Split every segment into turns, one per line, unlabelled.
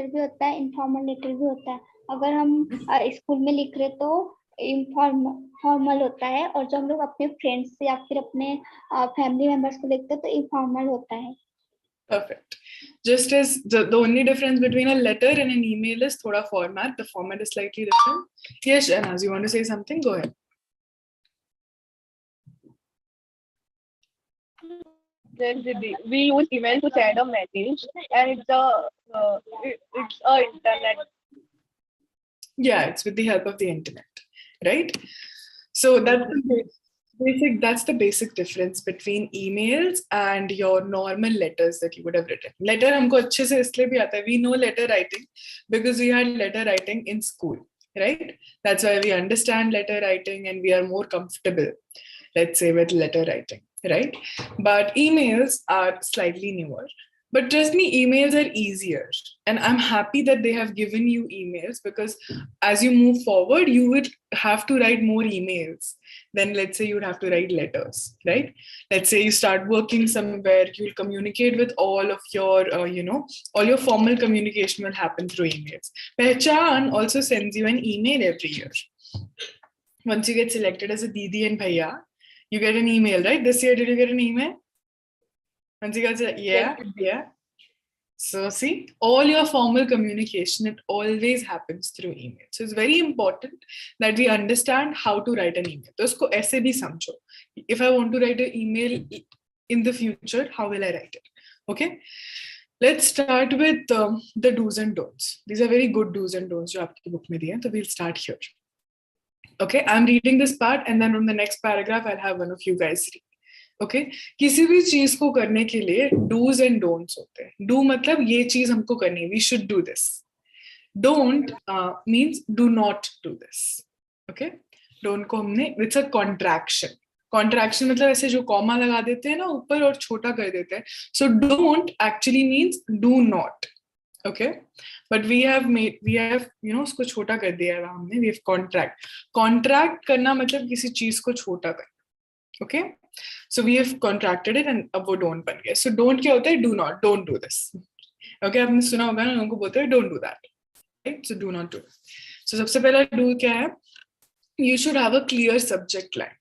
Letter भी होता है, इनफॉर्मल लेटर भी होता है. अगर हम स्कूल में लिख रहे तो फॉर्मल होता है, और जब हम लोग अपने फ्रेंड्स से या फिर अपने फैमिली मेंबर्स को लिखते हैं तो इनफॉर्मल होता है.
Perfect. Just as the only difference between a letter and an email is thoda format. The format is slightly different. Yes, Shahnaz, you want to say something? Go ahead.
We use email to send a message, and it's a internet.
Yeah, it's with the help of the internet, right? So that's the basic difference between emails and your normal letters that you would have written. Letter हमको अच्छे से इसलिए भी आता है. We know letter writing because we had letter writing in school, right? That's why we understand letter writing and we are more comfortable, let's say, with letter writing, right? But emails are slightly newer. But trust me, emails are easier. And I'm happy that they have given you emails, because as you move forward, you would have to write more emails than, let's say, you'd have to write letters, right? Let's say you start working somewhere, you'll communicate with all of your, all your formal communication will happen through emails. Pehchaan also sends you an email every year. Once you get selected as a Didi and Bhaiya, you get an email, right? This year, did you get an email? Once you got yeah. So see, all your formal communication, it always happens through email. So it's very important that we understand how to write an email. So usko aise bhi samjho. If I want to write an email in the future, how will I write it? Okay. Let's start with the do's and don'ts. These are very good do's and don'ts jo aapki book mein diye hain. So we'll start here. Okay, I'm reading this part, and then from the next paragraph, I'll have one of you guys read. Okay किसी भी चीज को करने के लिए dos and don'ts होते हैं. Do मतलब ये चीज हमको करनी है, we should do this. Don't means do not do this. Okay, don't को हमने इट्स अ कॉन्ट्रैक्शन. कॉन्ट्रैक्शन मतलब ऐसे जो कॉमा लगा देते हैं ना ऊपर और छोटा कर देते हैं. So don't actually means do not. Okay, but we have उसको छोटा कर दिया है हमने. वी हैव कॉन्ट्रैक्ट करना मतलब किसी चीज को छोटा करना. Okay, so we have contracted it and अब वो don't बन गया. So don't क्या होता है? Do not, don't do this. Okay, आपने सुना होगा ना, लोगों को बोलते हैं don't do that, right? So do not do. So सबसे पहला do क्या है? You should have a clear subject line.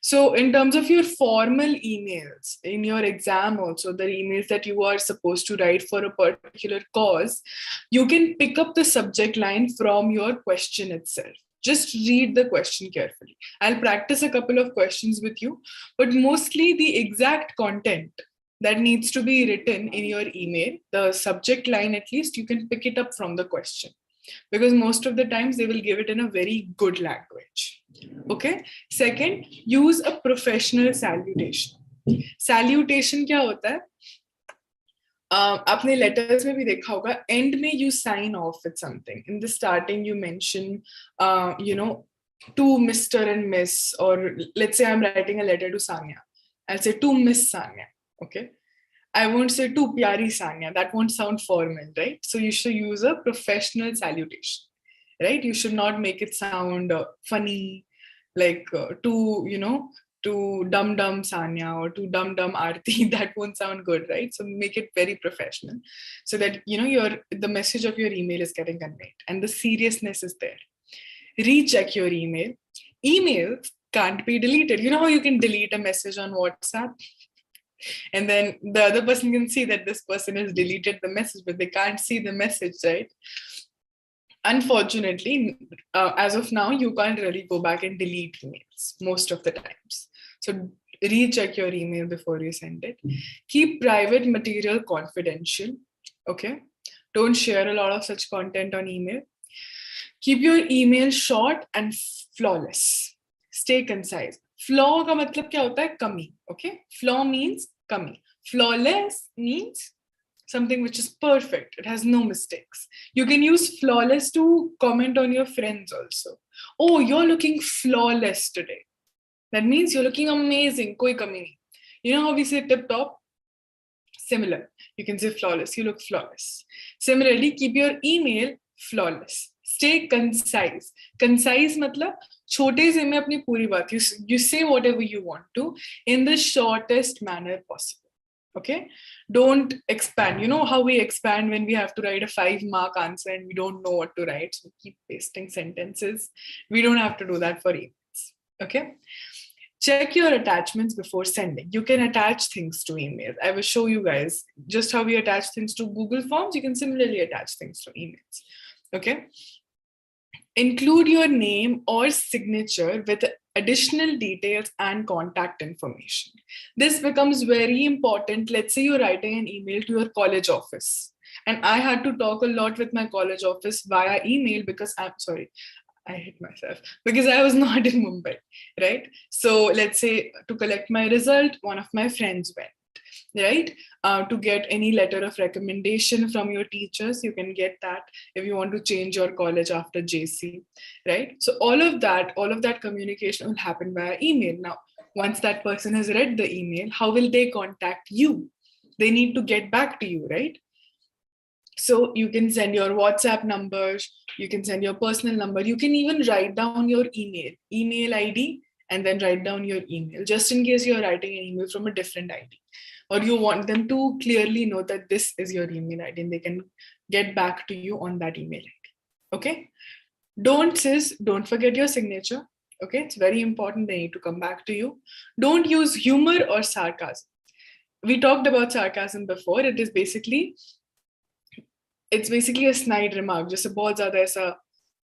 So in terms of your formal emails, in your exam also, the emails that you are supposed to write for a particular cause, you can pick up the subject line from your question itself. Just read the question carefully. I'll practice a couple of questions with you, but mostly the exact content that needs to be written in your email, the subject line at least, you can pick it up from the question. Because most of the times they will give it in a very good language. Okay? Second, use a professional salutation. Salutation क्या होता है? आपने letters में भी देखा होगा, end में you sign off with something. In the starting you mention to Mr. and Miss, or let's say I'm writing a letter to Sanya, I'll say to Miss Sanya. Okay, I won't say to Pyari Sanya, that won't sound formal, right? So you should use a professional salutation, right? You should not make it sound funny, like to dum dum Sanya or to dum dum Aarti. That won't sound good, right? So make it very professional, so that the message of your email is getting conveyed and the seriousness is there. Recheck your email. Emails can't be deleted. You know how you can delete a message on WhatsApp, and then the other person can see that this person has deleted the message, but they can't see the message, right? Unfortunately, as of now, you can't really go back and delete emails most of the times. So recheck your email before you send it. Keep private material confidential. Okay, don't share a lot of such content on email. Keep your email short and flawless. Stay concise. Flaw का मतलब क्या होता है? कमी. Okay, flaw means कमी. Flawless means something which is perfect. It has no mistakes. You can use flawless to comment on your friends also. Oh, you're looking flawless today. That means you're looking amazing. Koi kami nahi. You know how we say tip top? Similar. You can say flawless. You look flawless. Similarly, keep your email flawless. Stay concise. Concise मतलब छोटे से में अपनी पूरी बात. You say whatever you want to in the shortest manner possible. Okay, don't expand. You know how we expand when we have to write a 5-mark answer and we don't know what to write, so we keep pasting sentences. We don't have to do that for emails. Okay, check your attachments before sending. You can attach things to emails. I will show you guys just how we attach things to Google Forms. You can similarly attach things to emails. Okay, include your name or signature with additional details and contact information. This becomes very important. Let's say you're writing an email to your college office. And I had to talk a lot with my college office via email because I'm sorry, I hit myself because I was not in Mumbai, right? So let's say to collect my result, one of my friends went, right? To get any letter of recommendation from your teachers, you can get that if you want to change your college after JC, right? So all of that communication will happen via email. Now, once that person has read the email, how will they contact you? They need to get back to you, right? So you can send your WhatsApp numbers, you can send your personal number, you can even write down your email ID, and then write down your email, just in case you're writing an email from a different ID. Or you want them to clearly know that this is your email ID and they can get back to you on that email ID. Okay? Don't forget your signature. Okay, it's very important. They need to come back to you. Don't use humor or sarcasm. We talked about sarcasm before. It's basically a snide remark. Just a बहुत ज़्यादा ऐसा.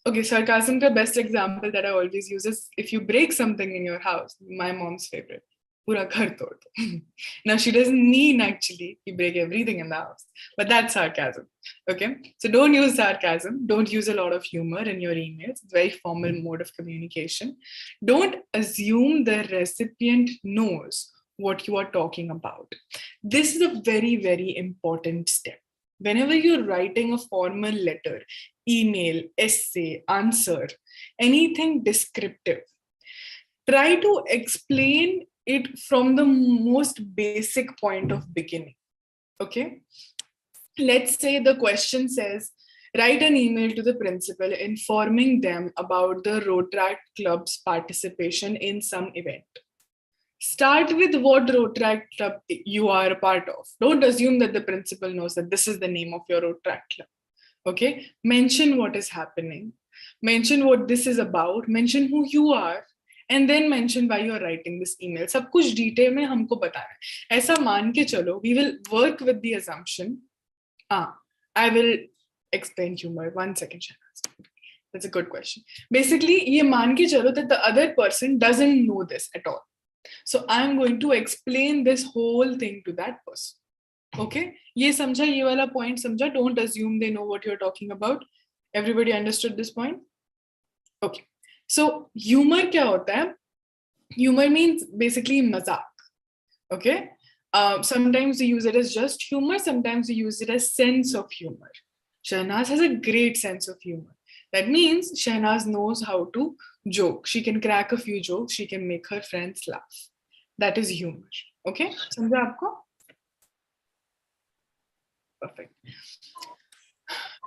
Okay, sarcasm the best example that I always use is if you break something in your house. My mom's favorite. Pura ghar tod do. Now she doesn't mean actually you break everything in the house, but that's sarcasm. Okay, so don't use sarcasm. Don't use a lot of humor in your emails. It's a very formal mode of communication. Don't assume the recipient knows what you are talking about. This is a very, very important step. Whenever you're writing a formal letter, email, essay, answer, anything descriptive, try to explain it from the most basic point of beginning. Okay? Let's say the question says, write an email to the principal informing them about the Rotaract Club's participation in some event. Start with what Rotaract Club you are a part of. Don't assume that the principal knows that this is the name of your Rotaract Club. Okay? Mention what is happening. Mention what this is about. Mention who you are. And then mention why you are writing this email. सब कुछ detail में हमको बताना है. ऐसा मान के चलो, we will work with the assumption. I will explain humor. 1 second, Shahnaz. That's a good question. Basically, ये मान के चलो that the other person doesn't know this at all. So I'm going to explain this whole thing to that person. Okay? ये समझा, ये वाला point समझा. Don't assume they know what you're talking about. Everybody understood this point? Okay. So humor क्या होता है? Humor means basically मजाक. Okay? Sometimes we use it as just humor. Sometimes we use it as sense of humor. Shahnaz has a great sense of humor. That means Shahnaz knows how to joke. She can crack a few jokes. She can make her friends laugh. That is humor. Okay? समझा आपको? Perfect.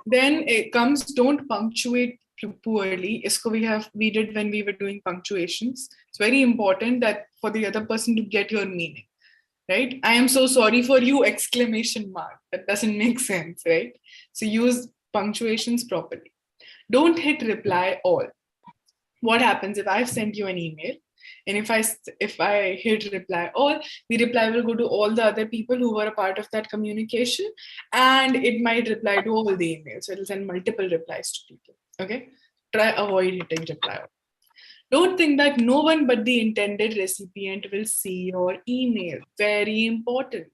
Then it comes, don't punctuate poorly. Isko we did when we were doing punctuations. It's very important that for the other person to get your meaning, right? I am so sorry for you, exclamation mark. That doesn't make sense, right? So use punctuations properly. Don't hit reply all. What happens if I've sent you an email and if I hit reply all, the reply will go to all the other people who were a part of that communication, and it might reply to all the emails. So it'll send multiple replies to people. Okay? Try avoid hitting reply all. Don't think that no one but the intended recipient will see your email. Very important.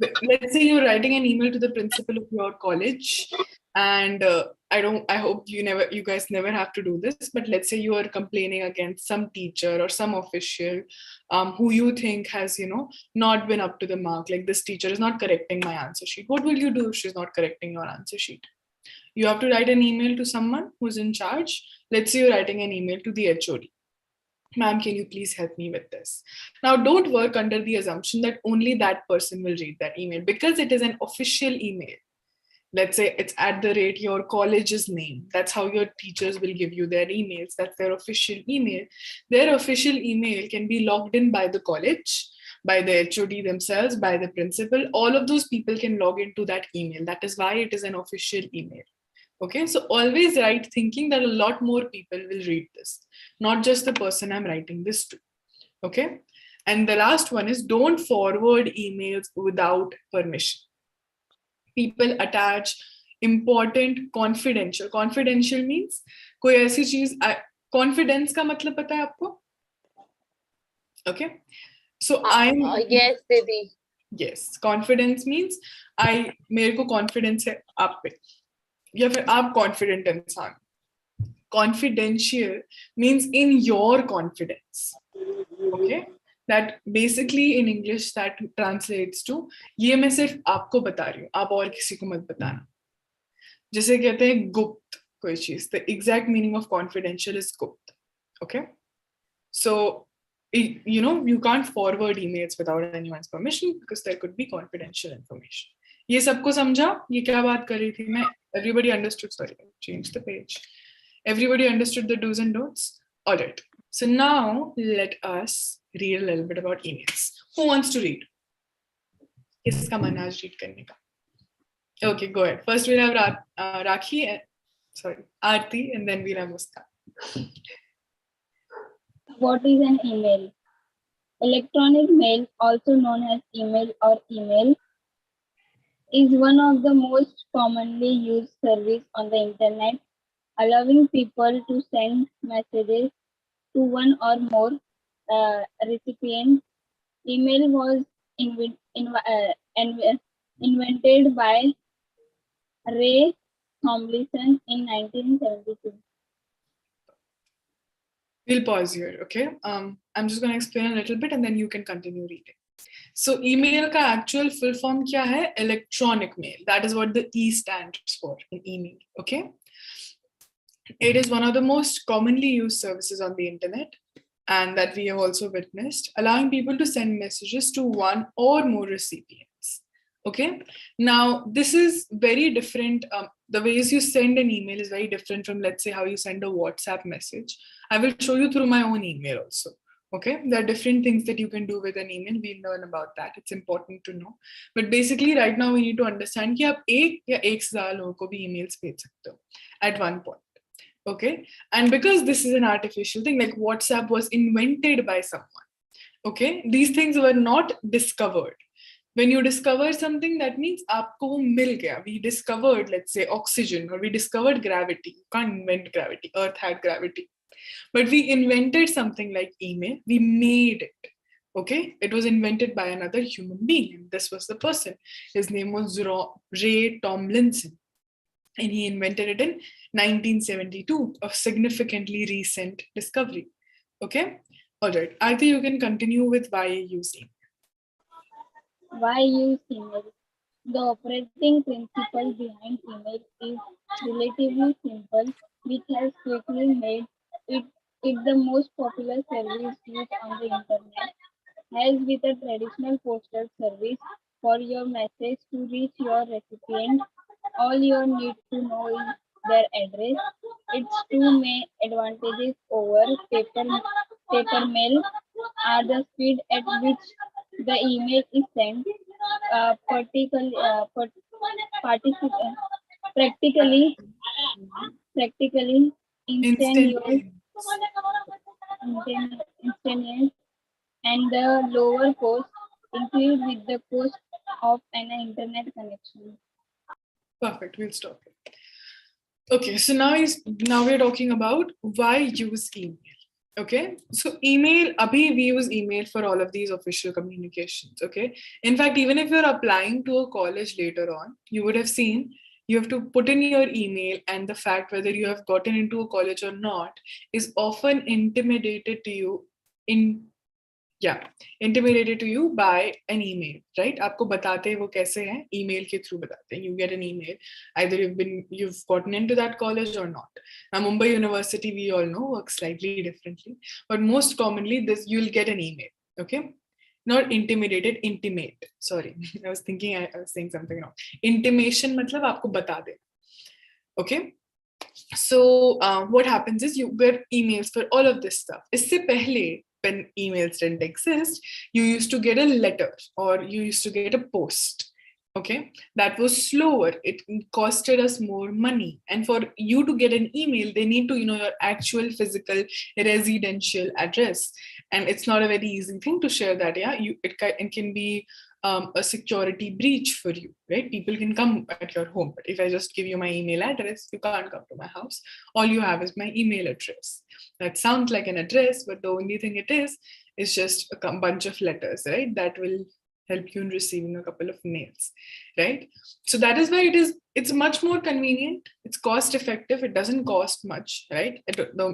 Let's say you're writing an email to the principal of your college, and I hope you guys never have to do this, but let's say you are complaining against some teacher or some official who you think has, not been up to the mark. Like, this teacher is not correcting my answer sheet. What will you do if she's not correcting your answer sheet? You have to write an email to someone who's in charge. Let's say you're writing an email to the HOD. Ma'am, can you please help me with this? Now, don't work under the assumption that only that person will read that email, because it is an official email. Let's say it's @ your college's name. That's how your teachers will give you their emails. That's their official email. Their official email can be logged in by the college, by the HOD themselves, by the principal. All of those people can log into that email. That is why it is an official email. Okay, so always write thinking that a lot more people will read this, not just the person I'm writing this to. Okay, and the last one is don't forward emails without permission. People attach important confidential means कोई ऐसी चीज, confidence का मतलब पता है आपको? Okay, so I'm
Yes, Didi.
yes, confidence means मेरे को confidence है आप पे, या फिर आप confident इंसान. Confidential means in your confidence. Okay, that basically in English that translates to ये मैं सिर्फ आपको बता रही हूँ, आप और किसी को मत बताना. जिसे कहते हैं गुप्त कोई चीज. The exact meaning of confidential is गुप्त. Okay, so you can't forward emails without anyone's permission because there could be confidential information. ये सबको समझा? ये क्या बात कर रही थी मैं? Everybody understood? Sorry, change the page. Everybody understood the do's and don'ts? All right. So now let us read a little bit about emails. Who wants to read? किसका मन आज read करने का? Okay, go ahead. First we'll have Aarti, and then we'll have Muskan.
What is an email? Electronic mail, also known as email or email, is one of the most commonly used service on the internet, allowing people to send messages to one or more recipients. Email was invented by Ray Tomlinson in 1972.
We'll pause here, okay? I'm just going to explain a little bit and then you can continue reading. So email ka actual full form kya hai? Electronic mail. That is what the E stands for in email, okay? It is one of the most commonly used services on the internet, and that we have also witnessed, allowing people to send messages to one or more recipients. Okay, now this is very different. The ways you send an email is very different from, let's say, how you send a WhatsApp message. I will show you through my own email also. Okay, there are different things that you can do with an email. We'll learn about that. It's important to know. But basically, right now we need to understand कि आप एक या एक से ज़्यादा लोगों को भी emails भेज सकते हो at one point. Okay, and because this is an artificial thing, like WhatsApp was invented by someone. Okay, these things were not discovered. When you discover something, that means aapko wo mil gaya. We discovered, let's say, oxygen, or we discovered gravity. You can't invent gravity. Earth had gravity. But we invented something like email. We made it. Okay, it was invented by another human being, and this was the person. His name was Ray Tomlinson, and he invented it in 1972, a significantly recent discovery. Okay, all right. I think you can continue with why you use email.
Why use email? The operating principle behind email is relatively simple, which has quickly made it the most popular service used on the internet. As with a traditional postal service, for your message to reach your recipient, all you need to know is their address. Its two main advantages over paper mail are the speed at which the email is sent, practically instantaneous, and the lower cost included with the cost of an internet connection.
Perfect. We'll stop here. Okay, so now we're talking about why use email. Okay, so email, abhi we use email for all of these official communications. Okay, in fact, even if you're applying to a college later on, you would have seen you have to put in your email, and the fact whether you have gotten into a college or not is often intimidated to you by an email, right? आपको बताते हैं वो कैसे हैं, email के through बताते हैं. You get an email, either you've gotten into that college or not. Now Mumbai University, we all know, works slightly differently, but most commonly you'll get an email. Okay, not intimidated, intimate. Sorry, I was thinking I was saying something wrong. Intimation मतलब आपको बता दे. Okay, so what happens is you get emails for all of this stuff. इससे पहले when emails didn't exist, you used to get a letter or you used to get a post. Okay, that was slower. It costed us more money. And for you to get an email, they need to, your actual physical residential address. And it's not a very easy thing to share that. Yeah, it can be a security breach for you, right? People can come at your home, but if I just give you my email address, you can't come to my house. All you have is my email address. That sounds like an address, but the only thing it is just a bunch of letters, right? That will help you in receiving a couple of mails, right? So that is why it's much more convenient. It's cost effective. It doesn't cost much, right?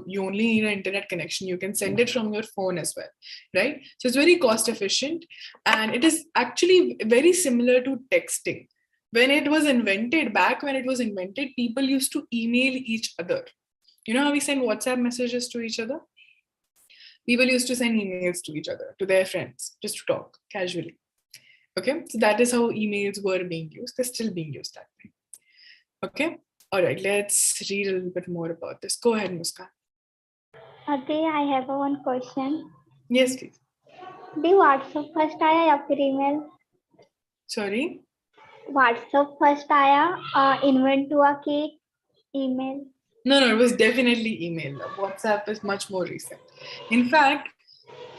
You only need an internet connection. You can send it from your phone as well, right? So it's very cost efficient, and it is actually very similar to texting. When it was invented, people used to email each other. You know how we send WhatsApp messages to each other? People used to send emails to each other, to their friends, just to talk casually. Okay, so that is how emails were being used. They're still being used that way. Okay, all right, let's read a little bit more about this. Go ahead, Muskan.
Okay, I have one question.
Yes, please.
भी WhatsApp first आया या फिर email?
Sorry?
WhatsApp first आया invent हुआ कि email?
No, it was definitely email. WhatsApp is much more recent. In fact,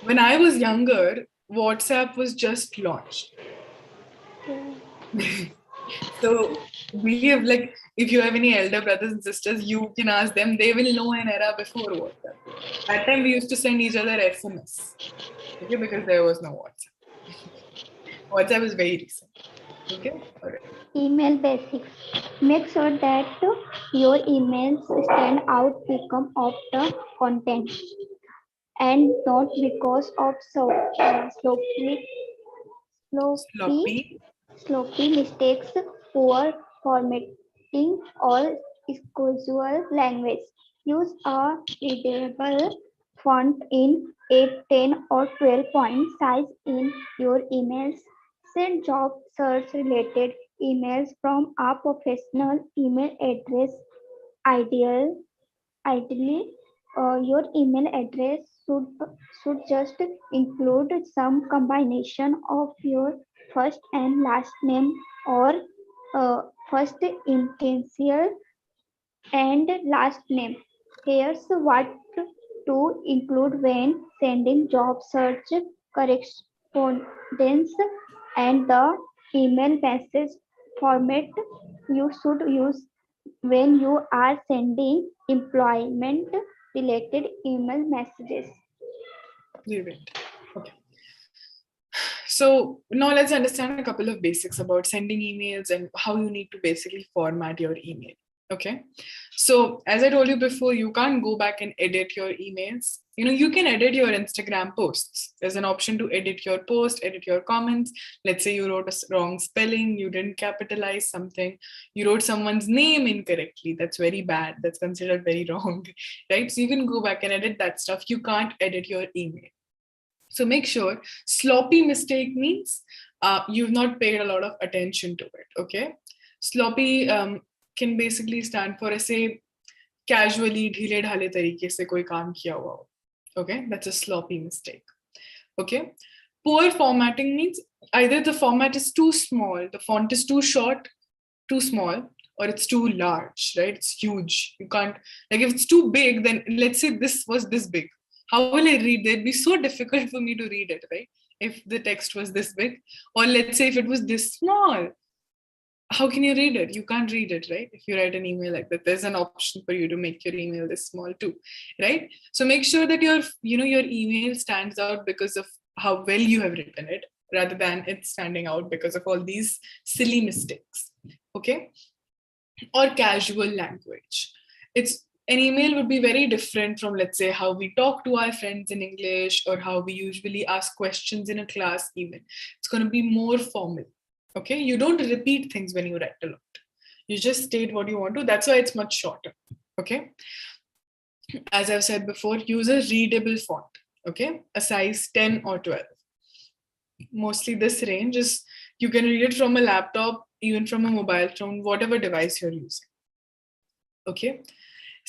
when I was younger, WhatsApp was just launched. So we have, like, if you have any elder brothers and sisters, you can ask them. They will know an era before WhatsApp. That time we used to send each other SMS, okay, because there was no WhatsApp. WhatsApp is very recent. Okay, all right.
Email basics. Make sure that your emails stand out because of the content and not because of sloppy mistakes, poor formatting, or casual language. Use a readable font in 8, 10, or 12 point size in your emails. Send job search related emails from a professional email address. Ideally, your email address should just include some combination of your first and last name, or first initial and last name. Here's what to include when sending job search correspondence and the email message format you should use when you are sending employment related email messages.
Okay. So now let's understand a couple of basics about sending emails and how you need to basically format your email. Okay. So as I told you before, you can't go back and edit your emails. You can edit your Instagram posts. There's an option to edit your post, edit your comments. Let's say you wrote a wrong spelling, you didn't capitalize something, you wrote someone's name incorrectly. That's very bad. That's considered very wrong, right? So you can go back and edit that stuff. You can't edit your email. So make sure. Sloppy mistake means you've not paid a lot of attention to it. Okay. Sloppy can basically stand for ऐसे casually ढीले ढाले तरीके से कोई काम किया हुआ हो. Okay, that's a sloppy mistake. Okay. Poor formatting means either the format is too small, the font is too short, too small, or it's too large, right? It's huge. You can't, like, if it's too big, then let's say this was this big. How will I read it? It'd be so difficult for me to read it, right? If the text was this big. Or let's say if it was this small, how can you read it? You can't read it, right? If you write an email like that, there's an option for you to make your email this small too, right? So make sure that your email stands out because of how well you have written it, rather than it standing out because of all these silly mistakes. Okay. Or casual language. An email would be very different from, let's say, how we talk to our friends in English, or how we usually ask questions in a class even. It's going to be more formal. Okay, you don't repeat things when you write a lot. You just state what you want to. That's why it's much shorter. Okay. As I've said before, use a readable font. Okay, a size 10 or 12. Mostly this range is, you can read it from a laptop, even from a mobile phone, whatever device you're using. Okay.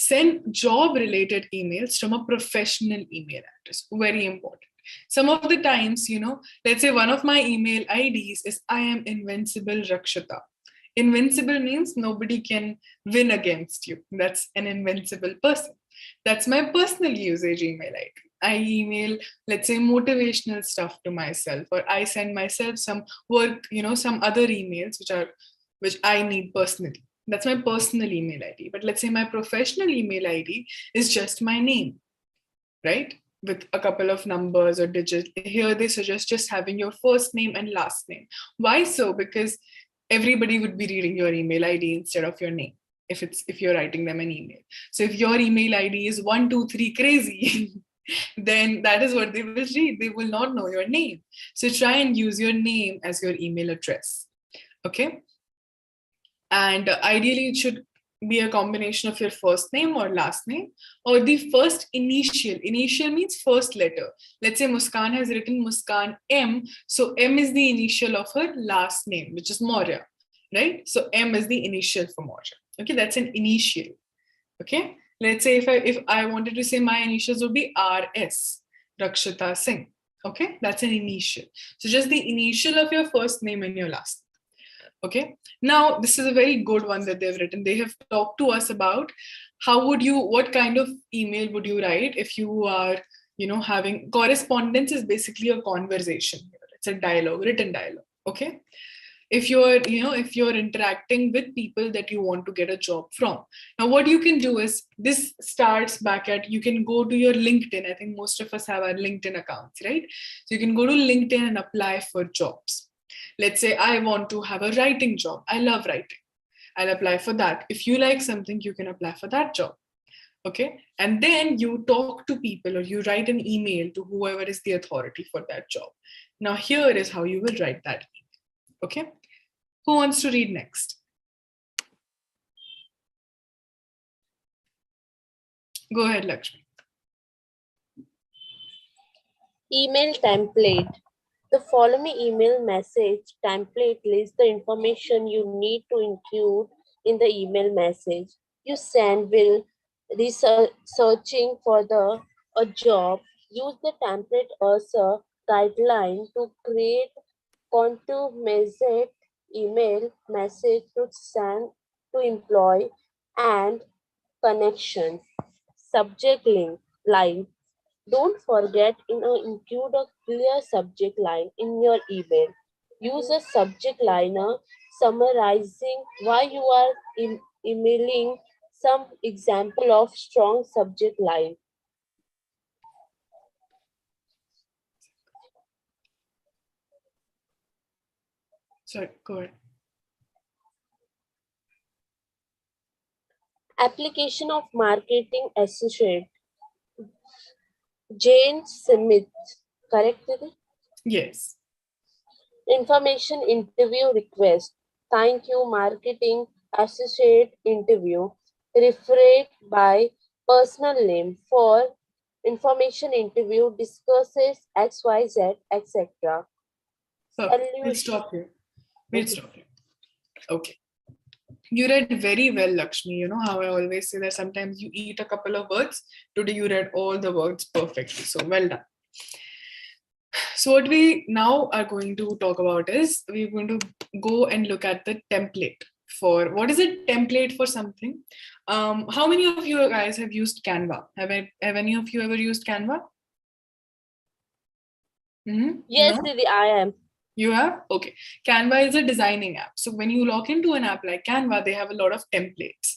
Send job-related emails from a professional email address. Very important. Some of the times, let's say one of my email IDs is I am invincible Rakshita. Invincible means nobody can win against you. That's an invincible person. That's my personal usage email ID. I email, let's say, motivational stuff to myself, or I send myself some work, some other emails which I need personally. That's my personal email ID. But let's say my professional email ID is just my name, right? With a couple of numbers or digits. Here they suggest just having your first name and last name. Why so? Because everybody would be reading your email ID instead of your name if you're writing them an email. So if your email ID is 123 crazy, then that is what they will read. They will not know your name. So try and use your name as your email address. Okay. And ideally, it should be a combination of your first name or last name, or the first initial. Initial means first letter. Let's say Muskan has written Muskan M. So M is the initial of her last name, which is Maurya, right? So M is the initial for Maurya. Okay, that's an initial. Okay, let's say if I wanted to say my initials would be RS, Rakshita Singh. Okay, that's an initial. So just the initial of your first name and your last name. Okay, now this is a very good one that they've written. They have talked to us about what kind of email would you write if you are, having correspondence is basically a conversation. It's a dialogue, written dialogue. Okay. If you're interacting with people that you want to get a job from. Now, what you can do is this starts back at, you can go to your LinkedIn. I think most of us have our LinkedIn accounts, right? So you can go to LinkedIn and apply for jobs. Let's say I want to have a writing job. I love writing. I'll apply for that. If you like something, you can apply for that job. Okay. And then you talk to people or you write an email to whoever is the authority for that job. Now, here is how you will write that email. Okay. Who wants to read next? Go ahead, Lakshmi.
Email template. The following email message template lists the information you need to include in the email message you send while searching for a job. Use the template as a guideline to create contour-measured email message to send to employee and connection. Subject line. Don't forget include a clear subject line in your email. Use a subject liner summarizing why you are emailing. Some example of strong subject line.
Sorry, go ahead.
Application of marketing associate. Jane Smith, correct?
Yes.
Information interview request. Thank you, marketing associate interview. Referred by personal name for information interview discusses XYZ, etc.
We'll stop here. Stop here. Okay. You read very well, Lakshmi. You know how I always say that sometimes you eat a couple of words. Today you read all the words perfectly. So well done. So what we now are going to talk about is we're going to go and look at the template for what is a template for something. How many of you guys have used Canva? Have any of you ever used Canva?
Yes,
no?
Didi, I am.
You have? Okay. Canva is a designing app. So when you log into an app like Canva, they have a lot of templates.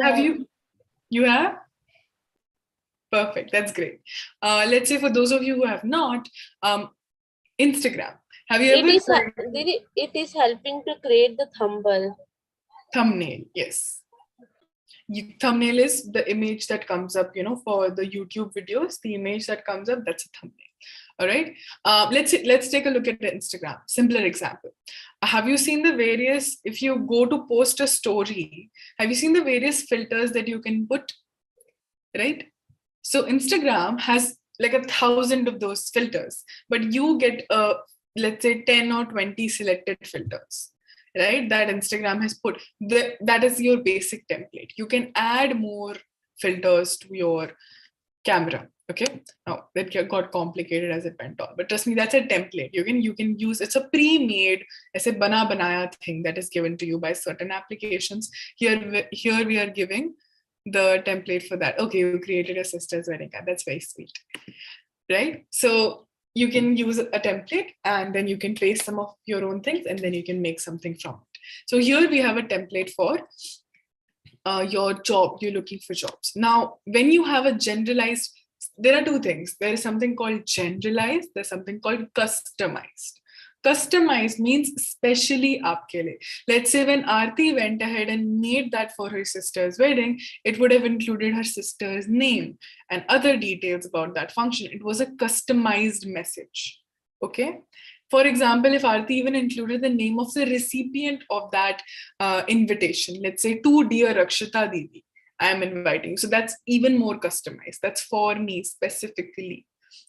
Have you? You have? Perfect. That's great. Let's say for those of you who have not, Instagram. Have you ever?
It is helping to create the
thumbnail. Yes. Thumbnail is the image that comes up, for the YouTube videos. The image that comes up, that's a thumbnail. All right. Let's take a look at the Instagram. Simpler example. Have you seen the various? If you go to post a story, have you seen the various filters that you can put? Right. So Instagram has like 1,000 of those filters, but you get let's say 10 or 20 selected filters, right? That Instagram has put. That is your basic template. You can add more filters to your camera. Okay, now that got complicated as it went on, but trust me, that's a template. You can use. It's a pre-made, as a bana banaya thing that is given to you by certain applications. Here we are giving the template for that. Okay, you created a sister's wedding card. That's very sweet, right? So you can use a template and then you can place some of your own things and then you can make something from it. So here we have a template for your job. You're looking for jobs. Now, when you have a generalized, there are two things. There is something called generalized. There's something called customized. Customized means specially aapke liye. Let's say when Aarti went ahead and made that for her sister's wedding, it would have included her sister's name and other details about that function. It was a customized message. Okay. For example, if Aarti even included the name of the recipient of that invitation, let's say, to dear Rakshita Didi, I am inviting you. So that's even more customized. That's for me specifically.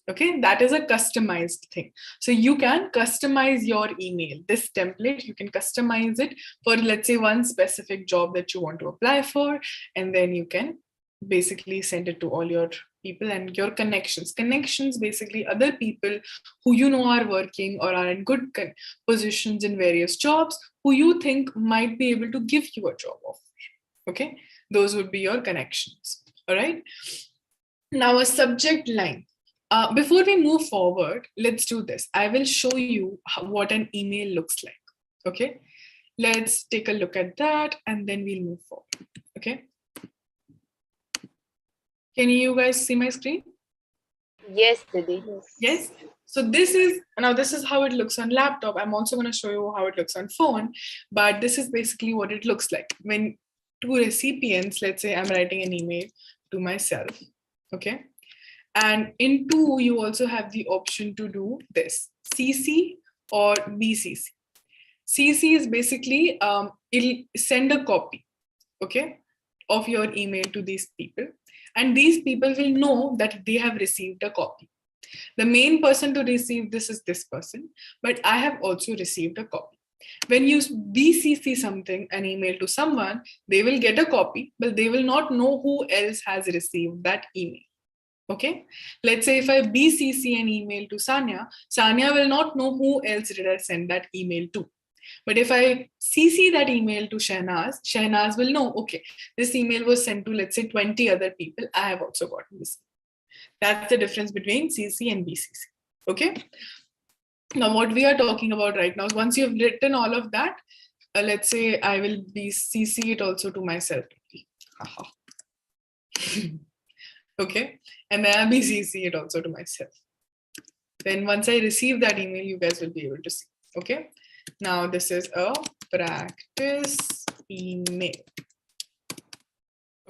Okay, that is a customized thing. So you can customize your email. This template, you can customize it for, let's say, one specific job that you want to apply for, and then you can basically send it to all your people and your connections. Connections, basically other people who you know are working or are in good positions in various jobs, who you think might be able to give you a job offer. Okay, those would be your connections. All right. Now a subject line. Before we move forward, let's do this. I will show you what an email looks like. Okay, let's take a look at that and then we'll move forward. Okay. Can you guys see my screen?
Yes, Didi.
Yes. So this is how it looks on laptop. I'm also going to show you how it looks on phone, but this is basically what it looks like. When two recipients, let's say I'm writing an email to myself. Okay. And in two, you also have the option to do this, CC or BCC. CC is basically, it'll send a copy, okay, of your email to these people. And these people will know that they have received a copy. The main person to receive this is this person, but I have also received a copy. When you BCC something, an email to someone, they will get a copy, but they will not know who else has received that email. Okay, let's say if I BCC an email to Sanya, Sanya will not know who else did I send that email to. But if I CC that email to Shehnaz, Shehnaz will know, okay, this email was sent to, let's say, 20 other people. I have also gotten this. That's the difference between CC and BCC. Okay. Now, what we are talking about right now, once you've written all of that, let's say I will BCC it also to myself. Okay. And then I'll BCC it also to myself. Then once I receive that email, you guys will be able to see. Okay. Now this is a practice email.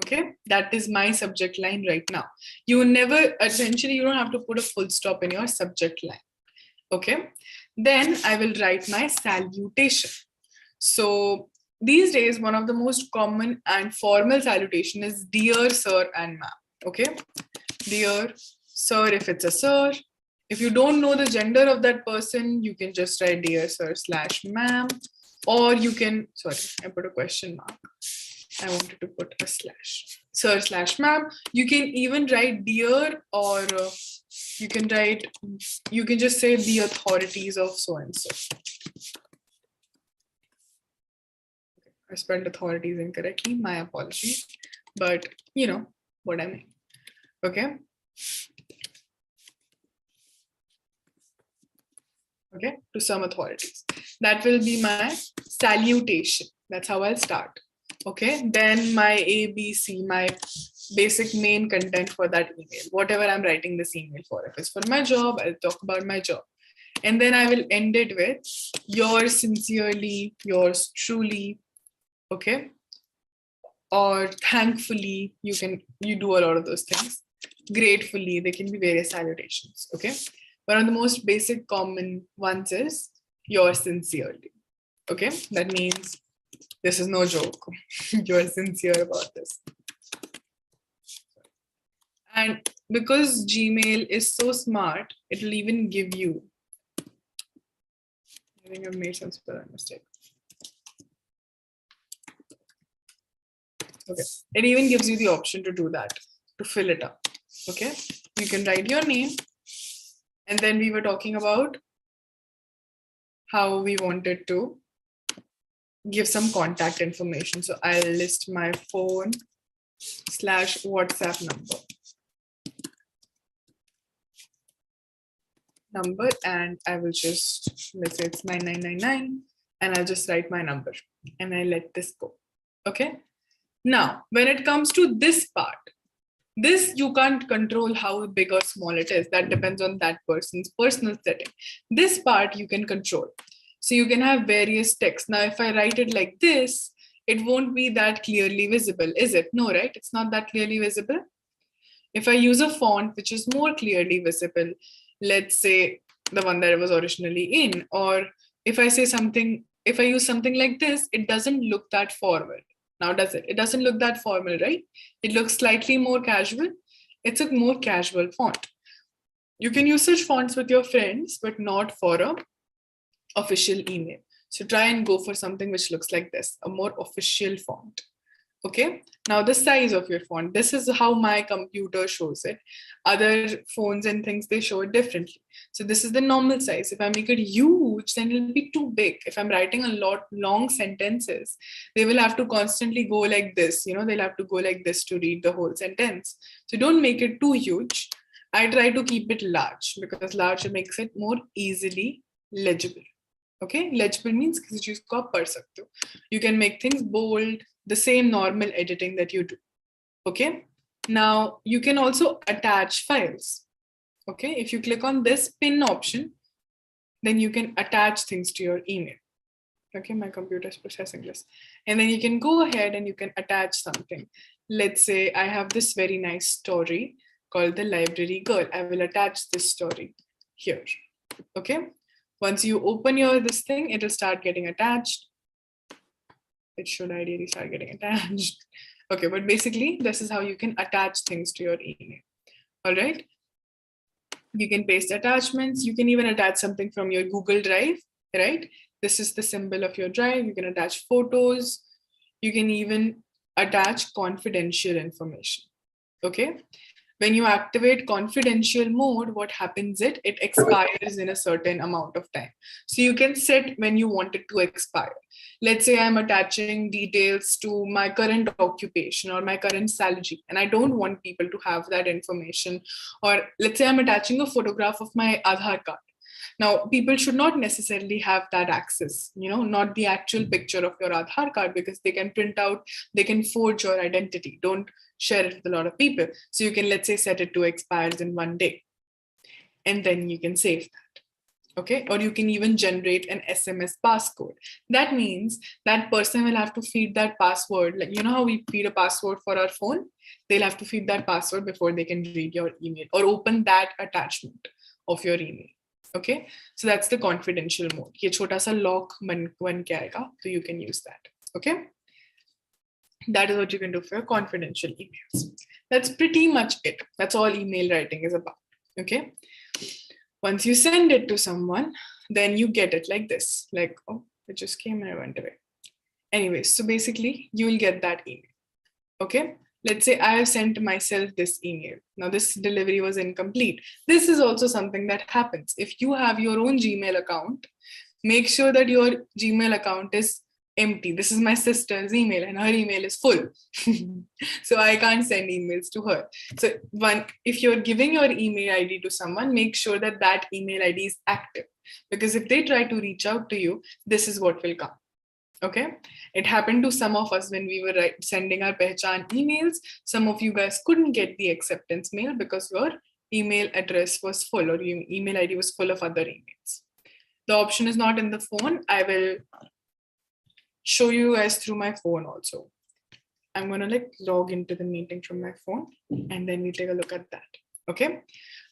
Okay. That is my subject line right now. You never, essentially, you don't have to put a full stop in your subject line. Okay. Then I will write my salutation. So these days, one of the most common and formal salutation is dear sir and ma'am. Okay. Dear sir, if it's a sir. If you don't know the gender of that person, you can just write dear sir / ma'am, or you can, sorry, I put a question mark. I wanted to put a slash. Sir / ma'am. You can even write dear, or you can just say the authorities of so and so. I spelled authorities incorrectly, my apologies, but you know what I mean. Okay. Okay, to some authorities. That will be my salutation. That's how I'll start. Okay, then my ABC, my basic main content for that email, whatever I'm writing this email for. If it's for my job, I'll talk about my job. And then I will end it with yours sincerely, yours truly, okay? Or thankfully, you do a lot of those things. Gratefully, there can be various salutations, okay? One of the most basic common ones is yours sincerely, okay? That means this is no joke. You're sincere about this. And because Gmail is so smart, it will even give you, I think I've made some spelling mistake. Okay. It even gives you the option to do that, to fill it up. Okay. You can write your name. And then we were talking about how we wanted to give some contact information. So I'll list my phone / WhatsApp number, and I will just, let's say it's 9999, and I'll just write my number and I let this go. Okay. Now, when it comes to this part, this you can't control how big or small it is. That depends on that person's personal setting. This part you can control. So you can have various texts. Now, if I write it like this, it won't be that clearly visible, is it? No, right? It's not that clearly visible. If I use a font which is more clearly visible, let's say the one that I was originally in, or if I say something, if I use something like this, it doesn't look that formal. Now, does it? It doesn't look that formal, right? It looks slightly more casual. It's a more casual font. You can use such fonts with your friends, but not for a official email. So try and go for something which looks like this, a more official font. Okay, now the size of your font. This is how my computer shows it. Other phones and things, they show it differently. So this is the normal size. If I make it huge, then it'll be too big. If I'm writing a lot long sentences, they will have to constantly go like this. You know, they'll have to go like this to read the whole sentence. So don't make it too huge. I try to keep it large because large makes it more easily legible. Okay, legible means किसी चीज को आप पढ़ सकते हो. You can make things bold, the same normal editing that you do. Okay, now you can also attach files. Okay, if you click on this pin option, then you can attach things to your email. Okay, my computer is processing this. And then you can go ahead and you can attach something. Let's say I have this very nice story called The Library Girl. I will attach this story here. Okay. Once you open your this thing, it will start getting attached. It should ideally start getting attached. Okay, but basically, this is how you can attach things to your email. All right. You can paste attachments. You can even attach something from your Google Drive, right? This is the symbol of your drive. You can attach photos. You can even attach confidential information. Okay. When you activate confidential mode, what happens is it expires in a certain amount of time. So you can set when you want it to expire. Let's say I'm attaching details to my current occupation or my current salary, and I don't want people to have that information. Or let's say I'm attaching a photograph of my Aadhaar card. Now, people should not necessarily have that access, you know, not the actual picture of your Aadhaar card, because they can print out, they can forge your identity. Don't share it with a lot of people. So you can, let's say, set it to expires in 1 day. And then you can save that. Okay. Or you can even generate an SMS passcode. That means that person will have to feed that password. Like, you know how we feed a password for our phone? They'll have to feed that password before they can read your email or open that attachment of your email. Okay, so that's the confidential mode. Ye chota sa lock ban ke aayega, so you can use that. Okay, that is what you can do for your confidential emails. That's pretty much it. That's all email writing is about. Okay, once you send it to someone, then you get it like this. Like, oh, it just came and I went away. Anyways, so basically you will get that email. Okay. Let's say I have sent myself this email. Now this delivery was incomplete. This is also something that happens. If you have your own Gmail account, make sure that your Gmail account is empty. This is my sister's email and her email is full. So I can't send emails to her. So if you're giving your email ID to someone, make sure that that email ID is active. Because if they try to reach out to you, this is what will come. Okay, it happened to some of us when we were sending our Pehchaan emails. Some of you guys couldn't get the acceptance mail because your email address was full or your email ID was full of other emails. The option is not in the phone. I will show you guys through my phone also. I'm going to like log into the meeting from my phone and then we take a look at that. Okay,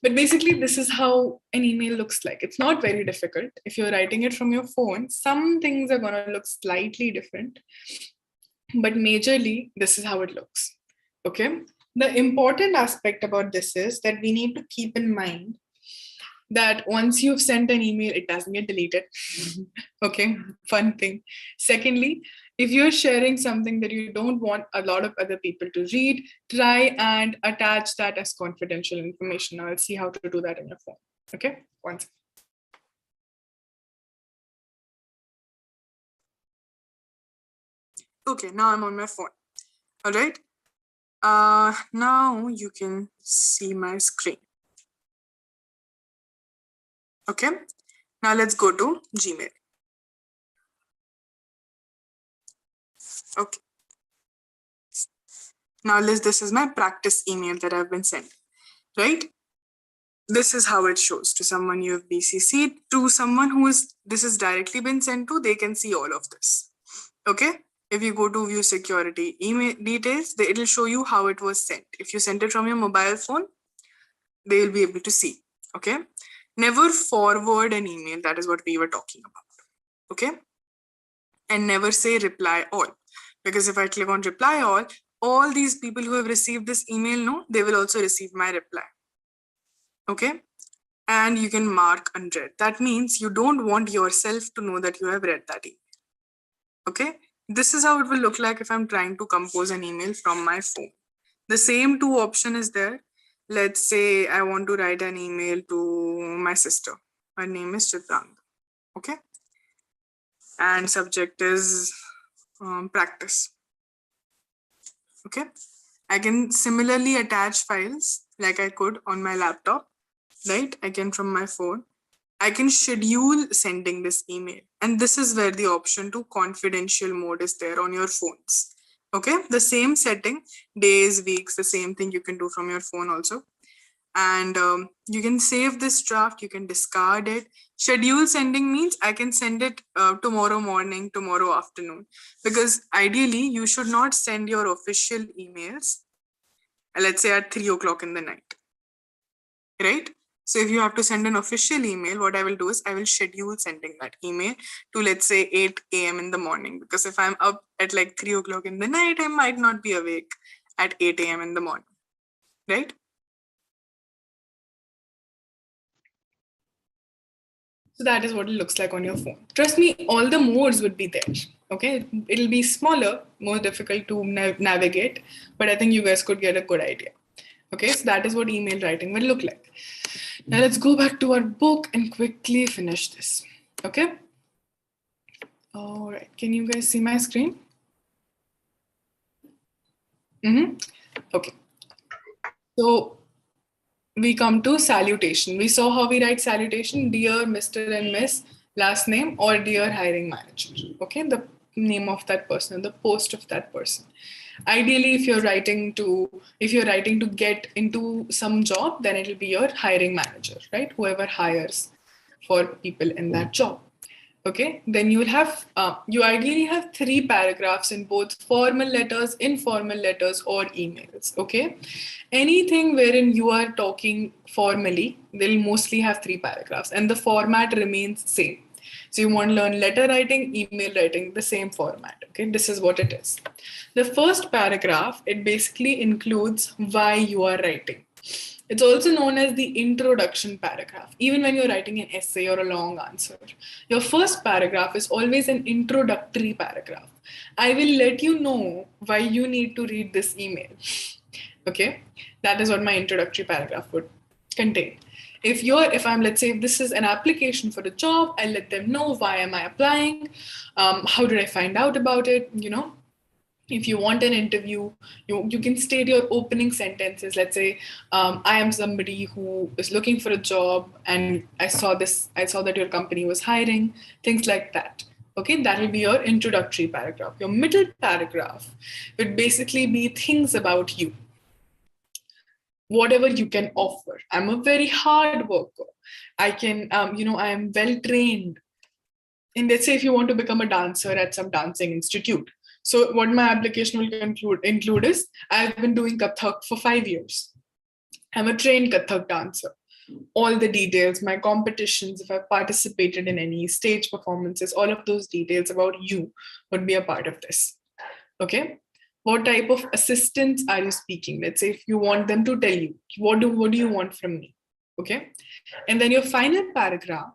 but basically this is how an email looks like. It's not very difficult. If you're writing it from your phone, some things are going to look slightly different, but majorly this is how it looks. Okay, the important aspect about this is that we need to keep in mind that once you've sent an email, it doesn't get deleted. Okay, fun thing. Secondly, If you're sharing something that you don't want a lot of other people to read, try and attach that as confidential information. Now I'll see how to do that in your phone. Okay, one second. Okay, now I'm on my phone. All right. Now you can see my screen. Okay. Now let's go to Gmail. Okay. Now this is my practice email that I've been sent, right? This is how it shows to someone you have BCC'd, to someone who is, this has directly been sent to, they can see all of this. Okay. If you go to view security email details, it'll show you how it was sent. If you sent it from your mobile phone, they will be able to see. Okay. Never forward an email. That is what we were talking about. Okay. And never say reply all. Because if I click on reply all these people who have received this email, no, they will also receive my reply. Okay. And you can mark unread. That means you don't want yourself to know that you have read that email. Okay. This is how it will look like if I'm trying to compose an email from my phone. The same two option is there. Let's say I want to write an email to my sister. Her name is Chitrang. Okay. And subject is practice. Okay. I can similarly attach files like I could on my laptop, right? Again from my phone. I can schedule sending this email. And this is where the option to confidential mode is there on your phones. Okay, the same setting, days, weeks, the same thing you can do from your phone also. And you can save this draft, you can discard it. Schedule sending means I can send it tomorrow morning, tomorrow afternoon. Because ideally, you should not send your official emails, let's say at 3 o'clock in the night, right? So if you have to send an official email, what I will do is I will schedule sending that email to, let's say, 8 a.m. in the morning. Because if I'm up at like 3 o'clock in the night, I might not be awake at 8 a.m. in the morning, right? So that is what it looks like on your phone. Trust me, all the modes would be there. Okay, it'll be smaller, more difficult to navigate, but I think you guys could get a good idea. Okay, so that is what email writing will look like. Now let's go back to our book and quickly finish this. Okay. All right. Can you guys see my screen? Okay. So we come to salutation. We saw how we write salutation: Dear Mr. and Miss, last name, or Dear Hiring Manager. Okay, the name of that person, the post of that person. Ideally, if you're writing to get into some job, then it'll be your hiring manager, right? Whoever hires for people in that job. Okay, then you will have, you ideally have 3 paragraphs in both formal letters, informal letters, or emails. Okay, anything wherein you are talking formally, they'll mostly have 3 paragraphs, and the format remains same. So you want to learn letter writing, email writing, the same format. Okay, this is what it is. The first paragraph, it basically includes why you are writing. It's also known as the introduction paragraph. Even when you're writing an essay or a long answer, your first paragraph is always an introductory paragraph. I will let you know why you need to read this email. Okay, that is what my introductory paragraph would contain. Let's say if this is an application for a job, I'll let them know why am I applying, how did I find out about it, you know. If you want an interview, you can state your opening sentences. Let's say, I am somebody who is looking for a job and I saw that your company was hiring, things like that. Okay, that will be your introductory paragraph. Your middle paragraph would basically be things about you. Whatever you can offer. I'm a very hard worker. I can, I am well trained. And let's say if you want to become a dancer at some dancing institute. So what my application will include is, I've been doing Kathak for 5 years. I'm a trained Kathak dancer. All the details, my competitions, if I've participated in any stage performances, all of those details about you would be a part of this. Okay. What type of assistance are you speaking? Let's say if you want them to tell you, what do you want from me? Okay. And then your final paragraph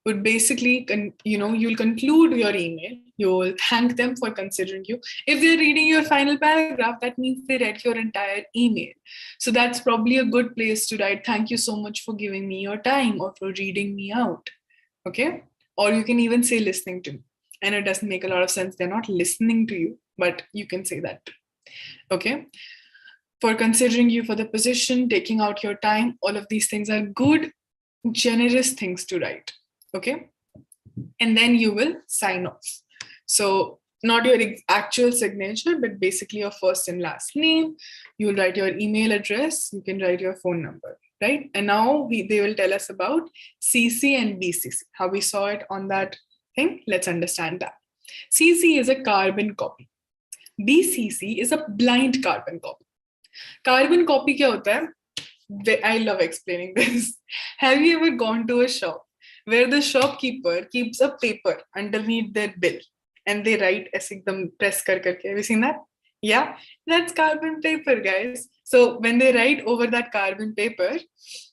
would basically, you'll conclude your email. You'll thank them for considering you. If they're reading your final paragraph, that means they read your entire email. So that's probably a good place to write, thank you so much for giving me your time or for reading me out. Okay? Or you can even say listening to me. And it doesn't make a lot of sense. They're not listening to you, but you can say that too. Okay? For considering you for the position, taking out your time, all of these things are good, generous things to write. Okay? And then you will sign off. So not your actual signature, but basically your first and last name. You'll write your email address. You can write your phone number, right? And now they will tell us about CC and BCC, how we saw it on that thing. Let's understand that. CC is a carbon copy. BCC is a blind carbon copy. Carbon copy kya hota hai? I love explaining this. Have you ever gone to a shop where the shopkeeper keeps a paper underneath their bill and they write ekdam press kar karke? Have you seen that? Yeah, that's carbon paper, guys. So when they write over that carbon paper,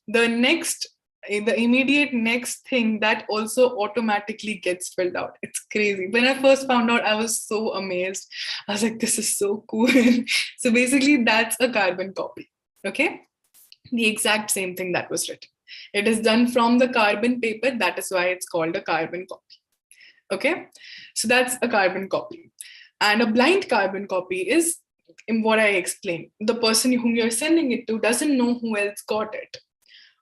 the immediate next thing that also automatically gets filled out. It's crazy. When I first found out, I was so amazed. I was like, this is so cool. So basically that's a carbon copy. Okay? The exact same thing that was written. It is done from the carbon paper. That is why it's called a carbon copy. Okay? So that's a carbon copy. And a blind carbon copy is in what I explained. The person whom you're sending it to doesn't know who else got it.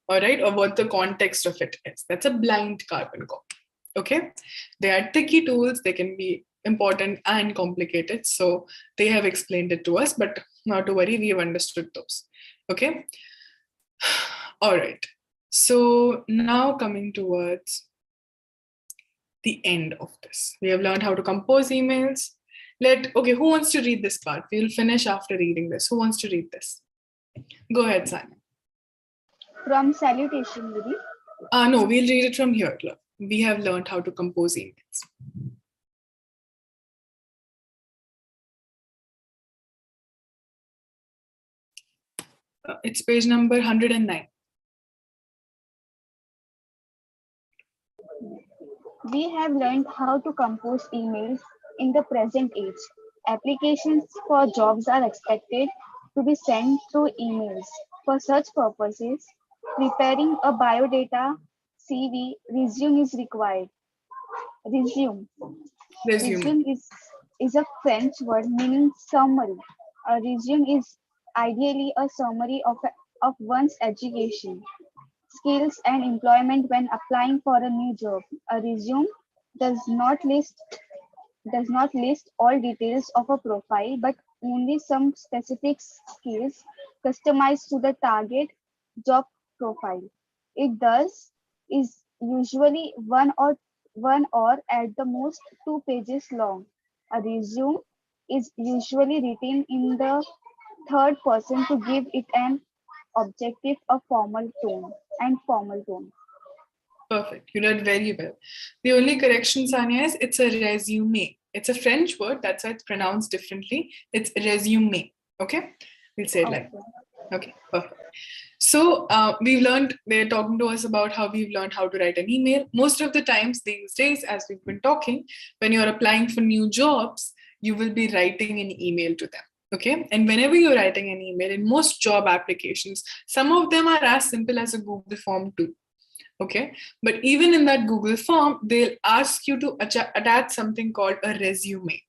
All right? Or what the context of it is. That's a blind carbon copy. Okay? They are tricky tools. They can be important and complicated. So they have explained it to us, but not to worry, we have understood those. Okay? All right. So now coming towards the end of this. We have learned how to compose emails. Okay, who wants to read this part? We'll finish after reading this. Who wants to read this? Go ahead, Sanya.
From Salutation, Didi.
No, we'll read it from here. Look. We have learned how to compose emails. It's page number 109.
We have learned how to compose emails in the present age. Applications for jobs are expected to be sent through emails. For such purposes, preparing a biodata, CV, resume is required. Resume is a French word meaning summary. A resume is ideally a summary of one's education, skills, and employment when applying for a new job. A resume does not list all details of a profile, but only some specific skills customized to the target job profile. It thus is usually one or at the most 2 pages long. A resume is usually written in the third person to give it an objective, a formal tone.
Perfect. You did very well. The only correction, Sanya, is it's a resume. It's a French word. That's why it's pronounced differently. It's resume. Okay? We'll say it like that. Okay, perfect. So we've learned, they're talking to us about how we've learned how to write an email. Most of the times these days, as we've been talking, when you're applying for new jobs, you will be writing an email to them. Okay, and whenever you're writing an email in most job applications, some of them are as simple as a Google form too. Okay, but even in that Google form, they'll ask you to attach something called a resume.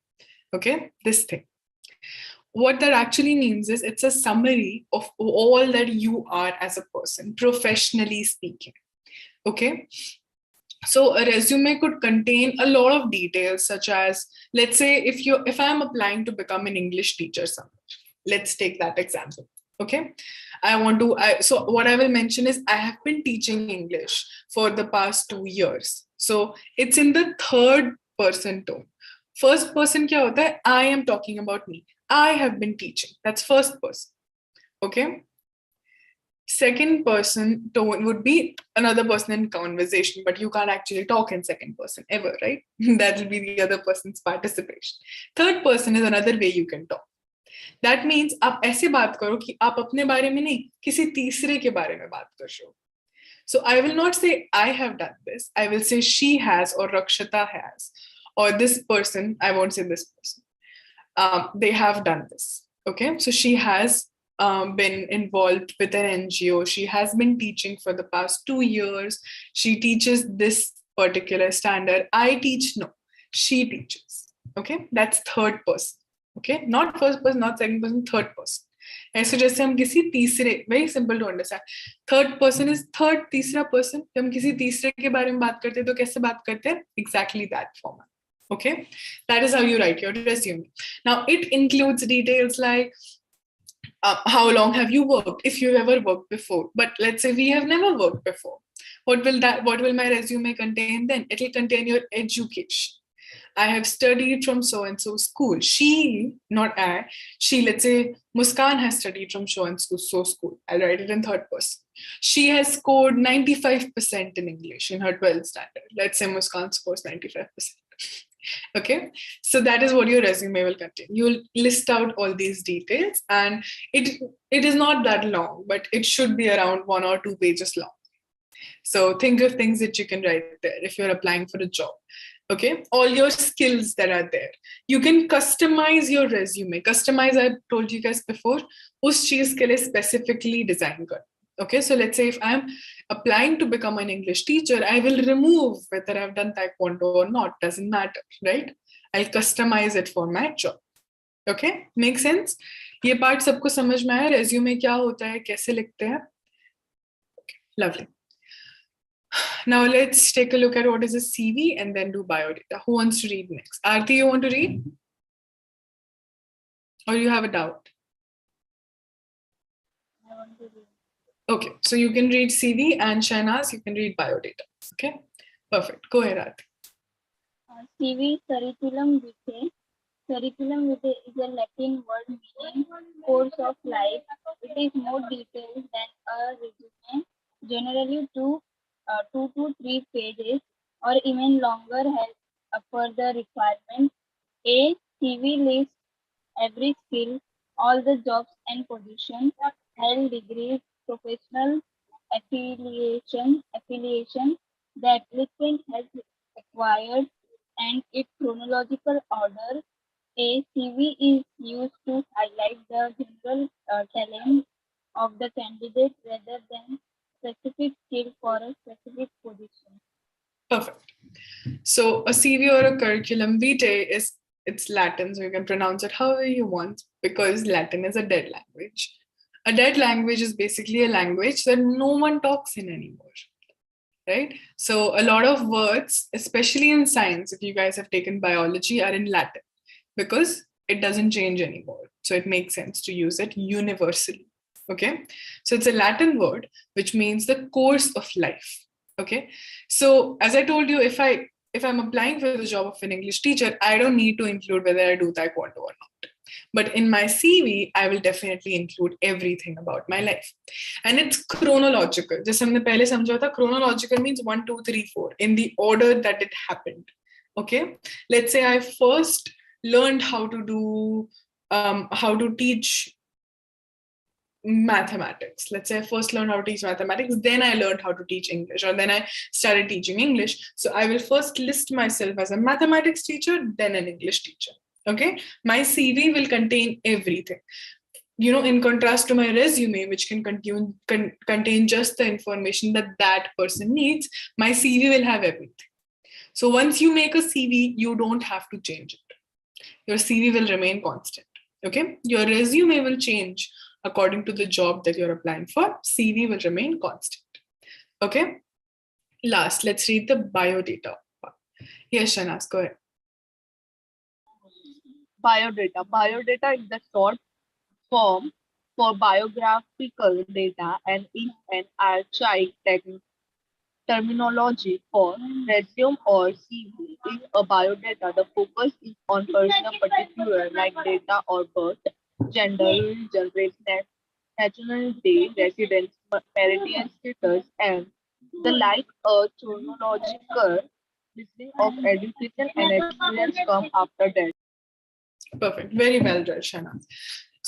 Okay, this thing. What that actually means is it's a summary of all that you are as a person, professionally speaking. Okay. So a resume could contain a lot of details, such as, let's say, if I'm applying to become an English teacher somewhere, let's take that example. Okay. So what I will mention is I have been teaching English for the past 2 years. So it's in the third person tone. First person kya hota hai? I am talking about me. I have been teaching. That's first person. Okay. Second person tone would be another person in conversation, but you can't actually talk in second person ever, right? That will be the other person's participation. Third person is another way you can talk. That means आप ऐसे बात करो कि आप अपने बारे में नहीं, किसी तीसरे के बारे में बात कर रहे हो. So I will not say I have done this. I will say she has, or Rakshita has, or this person. I won't say this person. They have done this. Okay, so she has been involved with an NGO. She has been teaching for the past 2 years. She teaches this particular standard. I teach, no, she teaches. Okay, that's third person. Okay, not first person, not second person, third person. ऐसे जैसे हम किसी तीसरे, very simple to understand, third person is third, तीसरा person. जब हम किसी तीसरे के बारे में बात करते हैं तो कैसे बात करते हैं? Exactly that format. Okay, that is how you write your resume. Now it includes details like how long have you worked, if you've ever worked before. But let's say we have never worked before. What will my resume contain then? It will contain your education. I have studied from so and so school. She, not I, she, let's say Muskan has studied from so and so school. I'll write it in third person. She has scored 95% in English in her 12th standard. Let's say Muskan scores 95%. Okay, so that is what your resume will contain. You'll list out all these details, and it is not that long, but it should be around 1 or 2 pages long. So think of things that you can write there if you're applying for a job. Okay, all your skills that are there. You can customize your resume. Customize, I told you guys before, us cheez ke liye specifically design kar. Okay, so let's say if I'm applying to become an English teacher, I will remove whether I've done Taekwondo or not, doesn't matter, right? I'll customize it for my job. Okay, make sense? ये part सबको समझ में आया? Resume क्या होता है, कैसे लिखते हैं? Okay, lovely. Now let's take a look at what is a CV and then do biodata. Who wants to read next? Aarti, you want to read? Or you have a doubt?
I want to read.
Okay, so you can read CV, and Shahnaz, you can read biodata. Okay, perfect. Go ahead, Aarti.
CV curriculum vitae. Curriculum vitae is a Latin word meaning course of life. It is more detailed than a resume, generally 2 to 3 pages or even longer as per the requirement. A CV lists every skill, all the jobs and positions, held degrees, professional affiliation the applicant has acquired, and its chronological order. A CV is used to highlight the general talent of the candidate rather than specific skill for a specific position.
Perfect. So a CV or a curriculum vitae it's Latin, so you can pronounce it however you want, because Latin is a dead language. A dead language is basically a language that no one talks in anymore, right? So a lot of words, especially in science, if you guys have taken biology, are in Latin because it doesn't change anymore. So it makes sense to use it universally. Okay, so it's a Latin word, which means the course of life. Okay, so as I told you, if I'm applying for the job of an English teacher, I don't need to include whether I do Taekwondo or not. But in my CV, I will definitely include everything about my life. And it's chronological. Just हमने पहले समझा था, chronological means 1, 2, 3, 4 in the order that it happened. Okay, let's say I first learned how to teach mathematics. Let's say I first learned how to teach mathematics, then I learned how to teach English, or then I started teaching English. So I will first list myself as a mathematics teacher, then an English teacher. Okay, my CV will contain everything. You know, in contrast to my resume, which can contain just the information that person needs, my CV will have everything. So once you make a CV, you don't have to change it. Your CV will remain constant. Okay, your resume will change according to the job that you're applying for. CV will remain constant. Okay, last, let's read the biodata part. Yes, Shahnaz, go ahead.
Biodata. Biodata is the short form for biographical data and is an archaic terminology for resume or CV. In a biodata, the focus is on personal particulars like data or birth, gender, religion, race, nationality, residence, marital status, and the like. A chronological listing of education and experience come after that.
Perfect. Very well done, Shahnaz.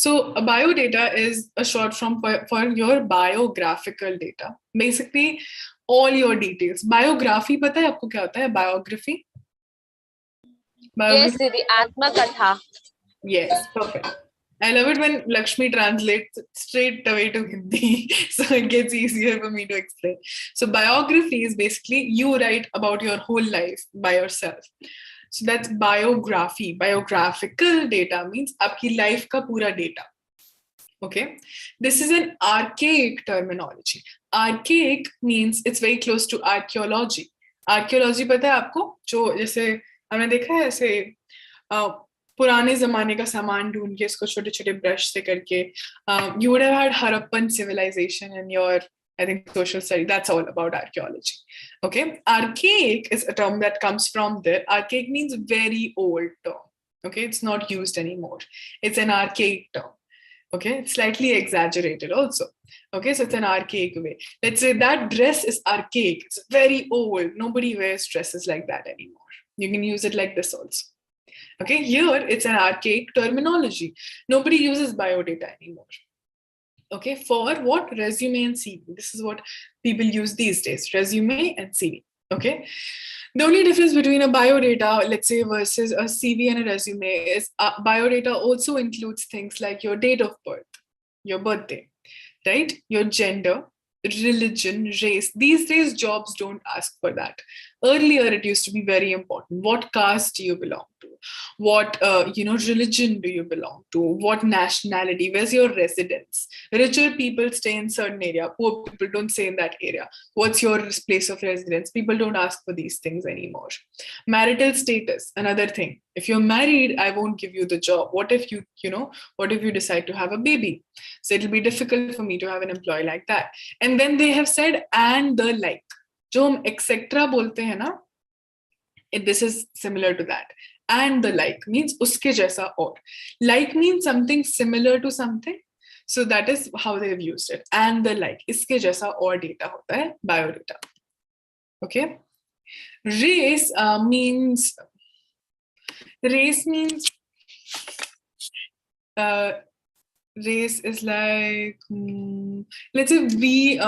So a biodata is a short form for your biographical data. Basically, all your details. Biography, पता है आपको क्या होता है? Biography.
Yes, Didi, Atmakatha.
Yes, perfect. I love it when Lakshmi translates straight away to Hindi, so it gets easier for me to explain. So biography is basically you write about your whole life by yourself. So that's biography. Biographical data means आपकी life का पूरा data. Okay, this is an archaic terminology. Archaic means it's very close to archaeology. Archaeology पता है आपको? जो जैसे हमने देखा है ऐसे पुराने जमाने का सामान ढूंढ के इसको छोटे छोटे ब्रश से करके you would have had Harappan civilization in your, I think, social study. That's all about archaeology. Okay, archaic is a term that comes from there. Archaic means very old term. Okay, it's not used anymore. It's an archaic term. Okay, it's slightly exaggerated also. Okay, so it's an archaic way. Let's say that dress is archaic. It's very old. Nobody wears dresses like that anymore. You can use it like this also. Okay, here it's an archaic terminology. Nobody uses biodata anymore. Okay, for what? Resume and CV. This is what people use these days, resume and CV. Okay, the only difference between a biodata, let's say, versus a CV and a resume is biodata also includes things like your date of birth, your birthday, right? Your gender, religion, race. These days, jobs don't ask for that. Earlier, it used to be very important. What caste do you belong to? What religion do you belong to? What nationality? Where's your residence? Richer people stay in certain area. Poor people don't stay in that area. What's your place of residence? People don't ask for these things anymore. Marital status, another thing. If you're married, I won't give you the job. What if what if you decide to have a baby? So it'll be difficult for me to have an employee like that. And then they have said, and the like. जो हम etc बोलते हैं ना, this is similar to that. And the like means उसके जैसा और. Like means something similar to something. So that is how they have used it. And the like. इसके जैसा और data होता है biodata. Okay. Race means race is like let's say we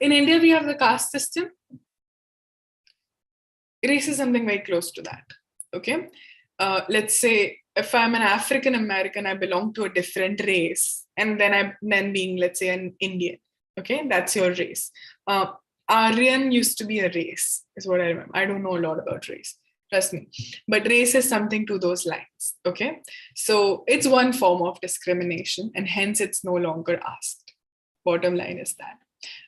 in India we have the caste system. Race is something very close to that. Okay, let's say if I'm an African American, I belong to a different race, and then being, let's say, an Indian. Okay, that's your race. Aryan used to be a race, is what I remember. I don't know a lot about race, trust me. But race is something to those lines. Okay, so it's one form of discrimination, and hence it's no longer asked. Bottom line is that.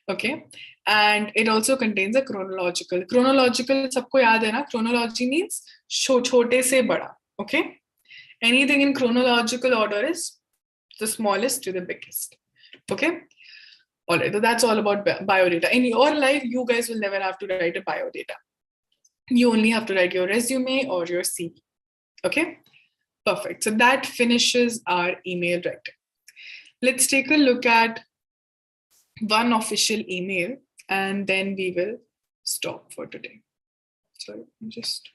Okay, and it also contains a chronological. Chronological, sabko yaad hai na? Chronology means chote se bada. Okay, anything in chronological order is the smallest to the biggest. Okay, all right. So that's all about biodata. In your life, you guys will never have to write a biodata. You only have to write your resume or your CV. Okay, perfect. So that finishes our email writing. Let's take a look at one official email and then we will stop for today. So just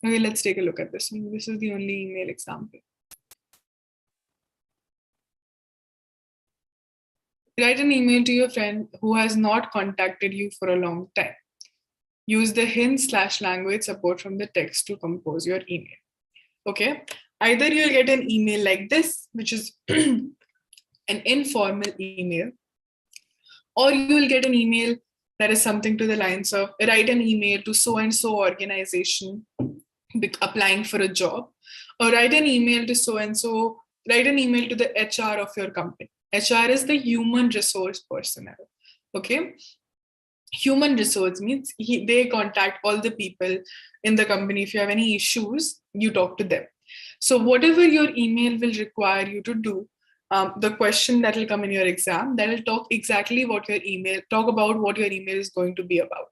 okay, let's take a look at this one. This is the only email example. Write an email to your friend who has not contacted you for a long time. Use the hint/language support from the text to compose your email. Okay, either you'll get an email like this, which is an informal email, or you'll get an email that is something to the lines of write an email to so-and-so organization applying for a job, or write an email to so-and-so, write an email to the HR of your company. HR is the human resource personnel. Okay. Human resource means they contact all the people in the company. If you have any issues, you talk to them. So whatever your email will require you to do, the question that will come in your exam, that will talk about what your email is going to be about.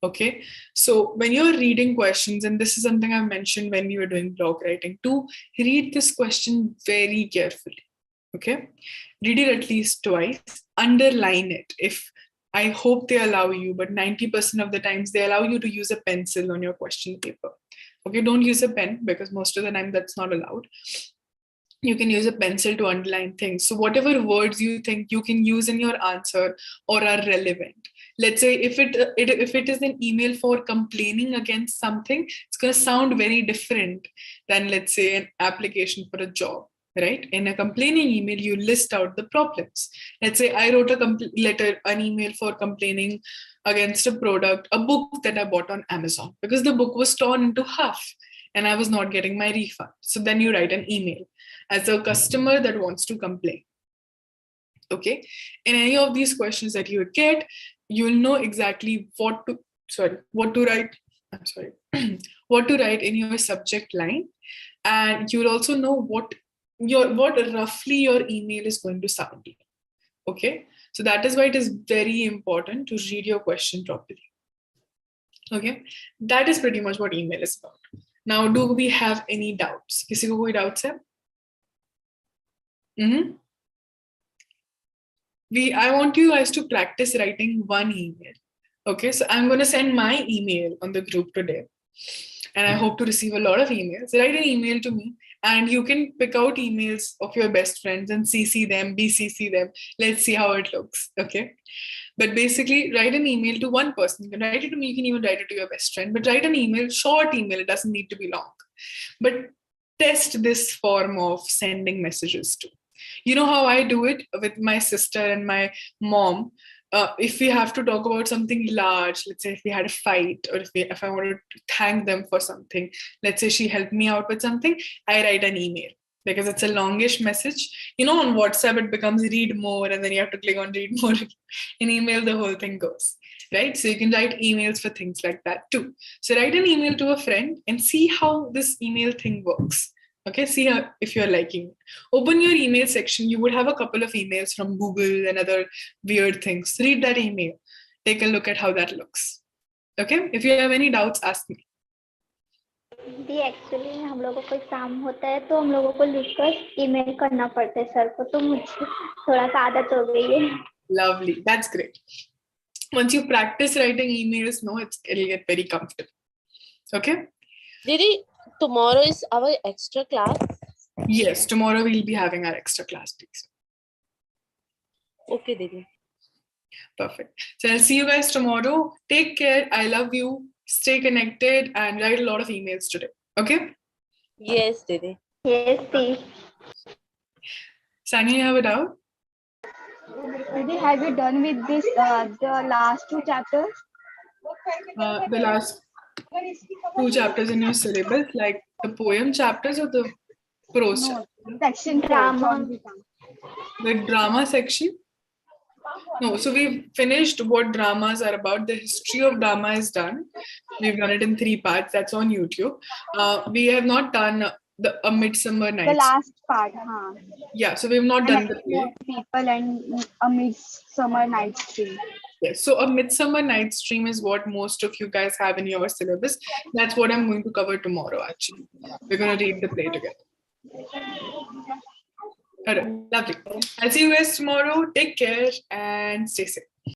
Okay, so when you're reading questions, and this is something I mentioned when we were doing blog writing, to read this question very carefully. Okay, read it at least twice, underline it. If I hope they allow you, but 90% of the times they allow you to use a pencil on your question paper. Okay, don't use a pen because most of the time that's not allowed. You can use a pencil to underline things. So whatever words you think you can use in your answer or are relevant. Let's say if it is an email for complaining against something, it's going to sound very different than, let's say, an application for a job. Right? In a complaining email, you list out the problems. Let's say I wrote an email for complaining against a book that I bought on Amazon because the book was torn into half and I was not getting my refund. So then you write an email as a customer that wants to complain. Okay. In any of these questions that you would get, you'll know exactly what to write. I'm sorry, what to write in your subject line, and you'll also know what roughly your email is going to sound like. Okay, so that is why it is very important to read your question properly. Okay, that is pretty much what email is about. Now, do we have any doubts? किसी को कोई doubts है? I want you guys to practice writing one email. Okay, so I'm going to send my email on the group today. And I hope to receive a lot of emails. Write an email to me and you can pick out emails of your best friends and CC them, BCC them. Let's see how it looks, okay? But basically, write an email to one person. You can write it to me, you can even write it to your best friend. But write an email, short email, it doesn't need to be long. But test this form of sending messages too. You know how I do it with my sister and my mom? If we have to talk about something large, let's say if we had a fight, or if I wanted to thank them for something, let's say she helped me out with something, I write an email because it's a longish message. You know, on WhatsApp, it becomes read more and then you have to click on read more. In email, the whole thing goes, right? So you can write emails for things like that too. So write an email to a friend and see how this email thing works. Okay, see if you're liking it. Open your email section. You would have a couple of emails from Google and other weird things. Read that email. Take a look at how that looks. Okay, if you have any doubts, ask me.
The actually हम लोगों को exam होता है तो हम लोगों को लिखकर ईमेल करना पड़ता है सर को, तो मुझे थोड़ा सा आदत हो गई है.
Lovely, that's great. Once you practice writing emails, it'll get very comfortable. Okay.
Didi, tomorrow is our extra class.
Yes, tomorrow we'll be having our extra class, please.
Okay, Didi.
Perfect. So I'll see you guys tomorrow. Take care. I love you. Stay connected and write a lot of emails today. Okay?
Yes, Didi.
Yes, the.
Sanya, you have a doubt?
Didi, have you done with this the last two chapters?
The last 2 chapters in your syllabus, like the poem chapters or the prose?
No, section
Drama.
The drama section? No, so we've finished what dramas are about. The history of drama is done. We've done it in 3 parts. That's on YouTube. We have not done A Midsummer Night's
The last part, huh?
Yeah, so we've not done the play.
People and A Midsummer Night's Dream.
Yes, so A Midsummer Night's Dream is what most of you guys have in your syllabus. That's what I'm going to cover tomorrow, actually. We're going to read the play together. All right, lovely. I'll see you guys tomorrow. Take care and stay safe.